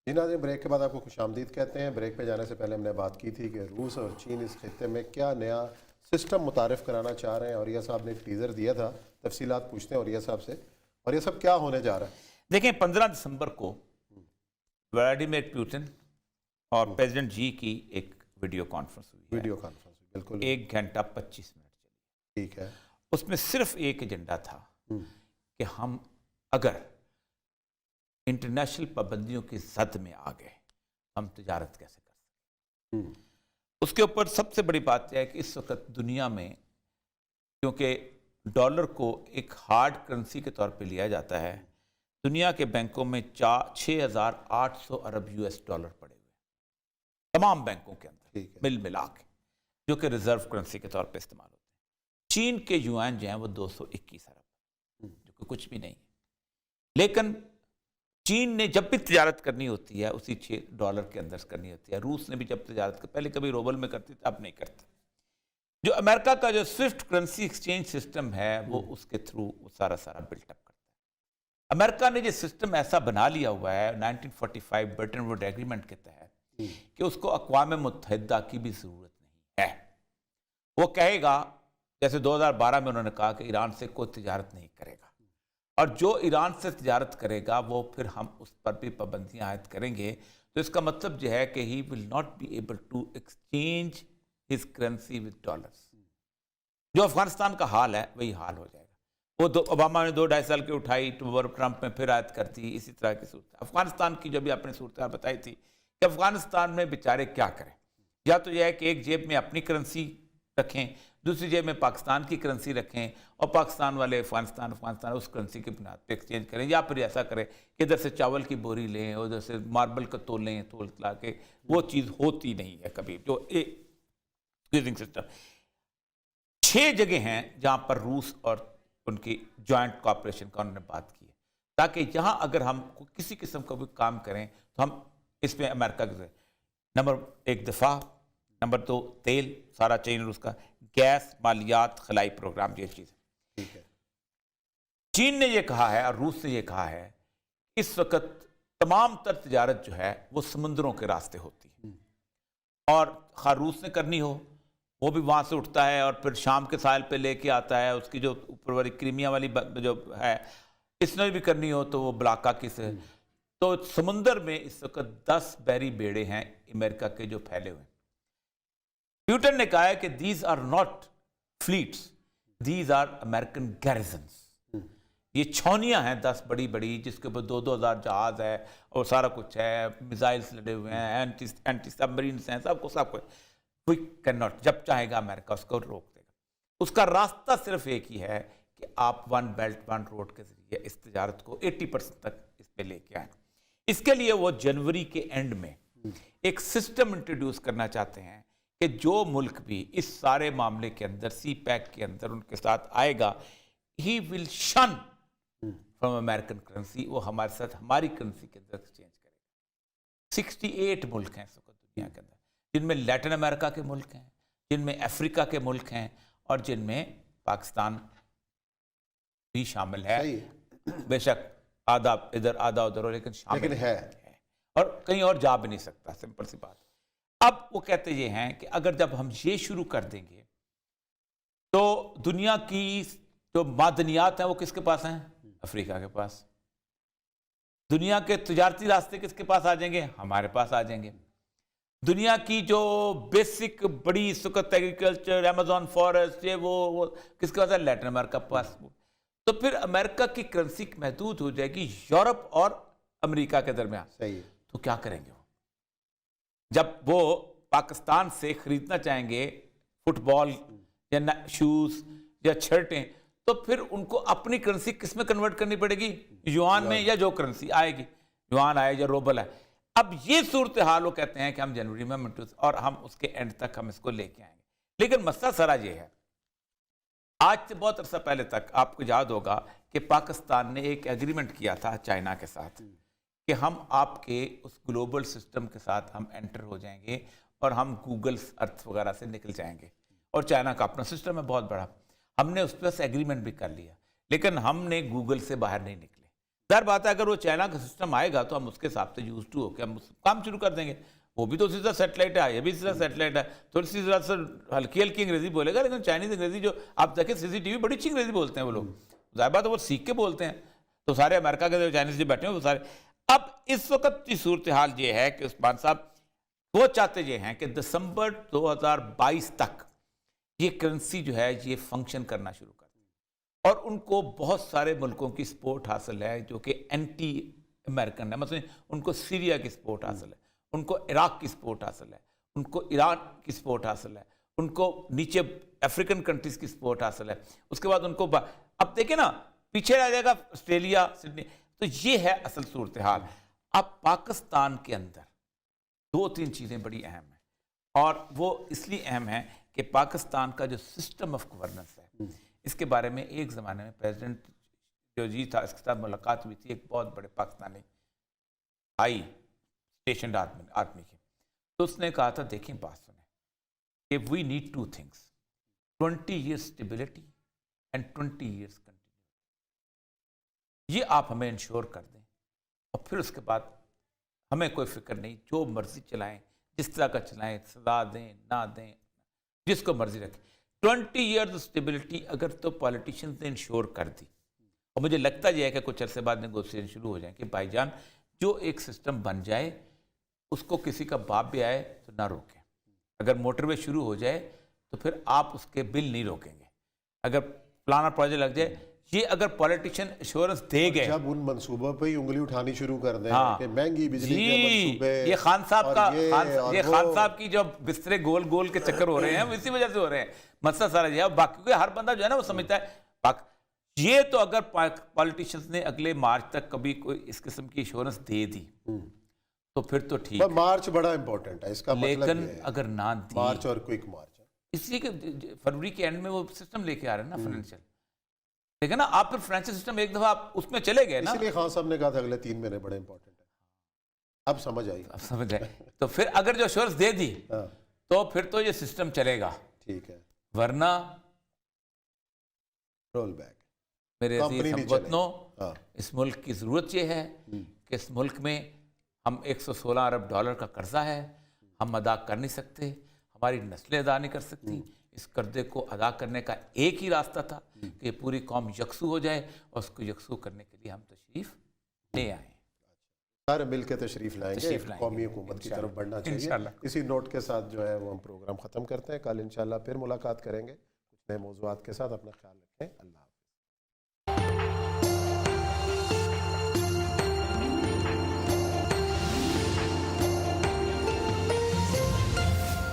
جی ناظرین، بریک کے بعد آپ کو خوش آمدید کہتے ہیں۔ بریک پہ جانے سے پہلے ہم نے بات کی تھی کہ روس اور چین اس خطے میں کیا نیا سسٹم متعارف کرانا چاہ رہے ہیں، اور یہ صاحب نے ایک ٹیزر دیا تھا۔ تفصیلات پوچھتے ہیں اور یہ صاحب سے، اور یہ سب کیا ہونے جا رہا ہے۔ دیکھیں 15 دسمبر کو ولاڈیمیر پوٹن اور پریزیڈنٹ جی کی ایک ویڈیو کانفرنس ہوئی ہے۔ ویڈیو کانفرنس بالکل 1 گھنٹہ 25 منٹ چلی۔ ٹھیک ہے۔ اس میں صرف ایک ایجنڈا تھا کہ ہم اگر انٹرنیشنل پابندیوں کی زد میں آ گئے ہم تجارت کیسے کر سکیں۔ اس کے اوپر سب سے بڑی بات یہ ہے کہ اس وقت دنیا میں کیونکہ ڈالر کو ایک ہارڈ کرنسی کے طور پہ لیا جاتا ہے، دنیا کے بینکوں میں 6,800 ارب US ڈالر پڑے ہوئے ہیں تمام بینکوں کے اندر مل ملا کے، جو کہ ریزرو کرنسی کے طور پہ استعمال ہوتے ہیں۔ چین کے یوان جو ہیں وہ 221 ارب، جو کہ کچھ بھی نہیں ہے۔ لیکن چین نے جب بھی تجارت کرنی ہوتی ہے اسی $6 کے اندر کرنی ہوتی ہے۔ روس نے بھی جب تجارت پہلے کبھی روبل میں کرتی تھی، اب نہیں کرتی۔ جو امریکہ کا جو سوئفٹ کرنسی ایکسچینج سسٹم ہے وہ اس کے تھرو وہ سارا بلٹ اپ کرتا ہے۔ امریکہ نے یہ سسٹم ایسا بنا لیا ہوا ہے 1945 برٹن ووڈ ایگریمنٹ کے تحت کہ اس کو اقوام متحدہ کی بھی ضرورت نہیں ہے۔ وہ کہے گا، جیسے 2012 میں انہوں نے کہا کہ ایران سے کوئی تجارت نہیں کرے گا، اور جو ایران سے تجارت کرے گا وہ پھر ہم اس پر بھی پابندیاں عائد کریں گے۔ تو اس کا مطلب یہ ہے کہ he will not be able to exchange his currency with dollars. جو افغانستان کا حال ہے وہی حال ہو جائے گا۔ وہ اوباما نے 2-2.5 سال کی اٹھائی، ٹرمپ میں پھر عائد کرتی، اسی طرح کی صورت۔ افغانستان کی جو بھی اپنی صورتحال بتائی تھی کہ افغانستان میں بیچارے کیا کریں، یا تو یہ ہے کہ ایک جیب میں اپنی کرنسی رکھیں، دوسری جیب میں پاکستان کی کرنسی رکھیں، اور پاکستان والے افغانستان اس کرنسی کی بنیاد پہ ایکسچینج کریں، یا پھر ایسا کریں کہ ادھر سے چاول کی بوری لیں اور ادھر سے ماربل کا تول لا کے۔ وہ چیز ہوتی نہیں ہے کبھی۔ جو سسٹم 6 جگہ ہیں جہاں پر روس اور ان کی جوائنٹ کوآپریشن کا انہوں نے بات کی ہے، تاکہ یہاں اگر ہم کسی قسم کا بھی کام کریں تو ہم اس میں امریکہ کے نمبر 1 دفاع، نمبر 2 تیل، سارا چین روس کا، گیس، مالیات، خلائی پروگرام، یہ چیز ہے۔ چین نے یہ کہا ہے اور روس نے یہ کہا ہے اس وقت تمام تر تجارت جو ہے وہ سمندروں کے راستے ہوتی ہے، اور خواہ روس نے کرنی ہو وہ بھی وہاں سے اٹھتا ہے اور پھر شام کے ساحل پہ لے کے آتا ہے، اس کی جو اوپر والی کرائمیا والی جو ہے، اس نے بھی کرنی ہو تو وہ بلاکا کی سے۔ تو سمندر میں اس وقت 10 بحری بیڑے ہیں امریکہ کے جو پھیلے ہوئے ہیں۔ پیوٹن نے کہا ہے کہ these are not flats, these are American garrisons. یہ چھاؤنیاں ہیں 10 بڑی بڑی، جس کے اوپر 2-2 ہزار جہاز ہے اور سارا کچھ ہے، میزائلز لڑے ہوئے ہیں، اینٹی سب مرینز ہیں، سب کچھ۔ وی کین ناٹ، جب چاہے گا امریکہ اس کو روک دے گا۔ اس کا راستہ صرف ایک ہی ہے کہ آپ 1 بیلٹ 1 روڈ کے ذریعے اس تجارت کو 80% تک اس پہ لے کے آئیں۔ اس کے لیے وہ جنوری کے اینڈ میں ایک سسٹم انٹروڈیوس کرنا چاہتے ہیں کہ جو ملک بھی اس سارے معاملے کے اندر سی پیک کے اندر ان کے ساتھ آئے گا، ہی ول شن فرام امریکن کرنسی، وہ ہمارے ساتھ ہماری کرنسی کے اندر ایکسچینج کرے گا۔ 68 ملک ہیں اس وقت دنیا کے اندر، جن میں لیٹن امریکہ کے ملک ہیں، جن میں افریقہ کے ملک ہیں، اور جن میں پاکستان بھی شامل ہے۔ بے شک آدھا ادھر آدھا ادھر ہو، لیکن شامل ہے، اور کہیں اور جا بھی نہیں سکتا، سمپل سی بات۔ اب وہ کہتے یہ ہیں کہ اگر جب ہم یہ شروع کر دیں گے تو دنیا کی جو معدنیات ہیں وہ کس کے پاس ہیں؟ افریقہ کے پاس۔ دنیا کے تجارتی راستے کس کے پاس آ جائیں گے؟ ہمارے پاس آ جائیں گے۔ دنیا کی جو بیسک بڑی سکت ایگریکلچر، ایمیزون فارسٹ، یہ وہ کس کے پاس ہے؟ لیٹن امریکہ کے پاس۔ تو پھر امریکہ کی کرنسی محدود ہو جائے گی یورپ اور امریکہ کے درمیان۔ تو کیا کریں گے وہ؟ جب وہ پاکستان سے خریدنا چاہیں گے فٹ بال یا شوز یا شرٹیں، تو پھر ان کو اپنی کرنسی کس میں کنورٹ کرنی پڑے گی؟ یوان میں، یا جو کرنسی آئے گی، یوان آئے یا روبل آئے۔ اب یہ صورتحال وہ کہتے ہیں کہ ہم جنوری میں اور ہم اس کے اینڈ تک ہم اس کو لے کے آئیں گے۔ لیکن مسئلہ سارا یہ ہے، آج سے بہت عرصہ پہلے تک آپ کو یاد ہوگا کہ پاکستان نے ایک ایگریمنٹ کیا تھا چائنا کے ساتھ کہ ہم آپ کے اس گلوبل سسٹم کے ساتھ ہم انٹر ہو جائیں گے اور ہم گوگل ارتھ وغیرہ سے نکل جائیں گے، اور چائنا کا اپنا سسٹم ہے بہت بڑا، ہم نے اس پہ ایگریمنٹ بھی کر لیا، لیکن ہم نے گوگل سے باہر نہیں نکلے۔ ظاہر بات ہے اگر وہ چائنا کا سسٹم آئے گا تو ہم اس کے حساب سے یوز ٹو ہو کے ہم کام شروع کر دیں گے. وہ بھی تو سیدھا سیٹلائٹ ہے, یہ بھی سیدھا سیٹلائٹ ہے, تھوڑی سی ذرا سا ہلکی ہلکی انگریزی بولے گا, لیکن چائنیز انگریزی جو آپ دیکھیں CCTV بڑی اچھی انگریزی بولتے ہیں وہ لوگ. ظاہر بات ہے وہ سیکھ کے بولتے ہیں. تو سارے امریکہ کے جو چائنیز جو بیٹھے ہیں وہ سارے. اب اس وقت کی صورتحال یہ ہے کہ عثمان صاحب وہ چاہتے یہ ہیں کہ دسمبر 2022 تک یہ کرنسی جو ہے یہ فنکشن کرنا شروع کر دے, اور ان کو بہت سارے ملکوں کی سپورٹ حاصل ہے جو کہ اینٹی امریکن ہے. مثلا ان کو سیریا کی سپورٹ حاصل ہے, ان کو عراق کی سپورٹ حاصل ہے, ان کو ایران کی سپورٹ حاصل ہے, ان کو نیچے افریقن کنٹریز کی سپورٹ حاصل ہے. اس کے بعد ان کو اب دیکھیں نا پیچھے رہ جائے گا آسٹریلیا, سڈنی. تو یہ ہے اصل صورتحال. اب پاکستان کے اندر 2-3 چیزیں بڑی اہم ہیں, اور وہ اس لیے اہم ہیں کہ پاکستان کا جو سسٹم آف گورننس ہے اس کے بارے میں ایک زمانے میں پریزیڈنٹ جو جی تھا اس کے ساتھ ملاقات ہوئی تھی ایک بہت بڑے پاکستانی ہائی اسٹیشنڈ آدمی کی. تو اس نے کہا تھا دیکھیں بات سنیں کہ we need 2 things, 20 years stability and 20 years continuity. یہ آپ ہمیں انشور کر دیں, اور پھر اس کے بعد ہمیں کوئی فکر نہیں, جو مرضی چلائیں, جس طرح کا چلائیں, سزا دیں نہ دیں, جس کو مرضی رکھیں. 20 years اسٹیبلٹی اگر تو پالیٹیشنز نے انشور کر دی, اور مجھے لگتا یہ ہے کہ کچھ عرصے بعد نیگوشیشن شروع ہو جائیں کہ بھائی جان جو ایک سسٹم بن جائے اس کو کسی کا باپ بھی آئے تو نہ روکیں. اگر موٹر وے شروع ہو جائے تو پھر آپ اس کے بل نہیں روکیں گے. اگر پلانا پروجیکٹ لگ جائے, یہ اگر پالیٹیشین ایشورنس دے گئے, جب ان منصوبوں پہ ہی انگلی اٹھانی شروع کر دیں کہ مہنگی بجلی کے منصوبے, یہ خان صاحب کا یہ وہ خان صاحب کی جو بسترے گول گول کے چکر ہو رہے ہیں اسی وجہ سے ہو رہے ہیں. مسئلہ سارا یہ ہے. باقی کوئی ہر بندہ جو ہے نا وہ سمجھتا ہے یہ تو اگر پالیٹیشنز نے اگلے مارچ تک کبھی کوئی اس قسم کی ایشورنس دے دی تو پھر تو ٹھیک ہے. مارچ بڑا امپورٹنٹ ہے, اس کا مطلب لیکن اگر نہ دی, مارچ اور کوئک مارچ, اس لیے کہ فروری کے اینڈ میں وہ سسٹم لے کے آ رہے ہیں نا فائنینشیل. دیکھیں نا آپ پھر فائنینشیل سسٹم ایک دفعہ آپ اس میں چلے گئے نا, اس لیے خان صاحب نے کہا تھا اگلے 3 مہینے بڑے امپورٹنٹ ہیں. اب سمجھ آئی, اب سمجھ آئے. تو پھر اگر جو ایشورنس دے دی تو پھر تو یہ سسٹم چلے گا, ٹھیک ہے, ورنہ رول بیک. میرے عزیز ہم وطنوں, اس ملک کی ضرورت یہ ہے کہ اس ملک میں ہم $116 ارب کا قرضہ ہے, ہم ادا کر نہیں سکتے, ہماری نسلیں ادا نہیں کر سکتی. اس قرضے کو ادا کرنے کا ایک ہی راستہ تھا کہ پوری قوم یکسو ہو جائے, اور اس کو یکسو کرنے کے لیے ہم تشریف لے آئیں. سارے مل کے تشریف لائیں گے, قومی حکومت کی طرف بڑھنا چاہیے. اسی نوٹ کے ساتھ جو ہے وہ ہم پروگرام ختم کرتے ہیں. کل انشاءاللہ پھر ملاقات کریں گے کچھ نئے موضوعات کے ساتھ. اپنا خیال رکھیں. اللہ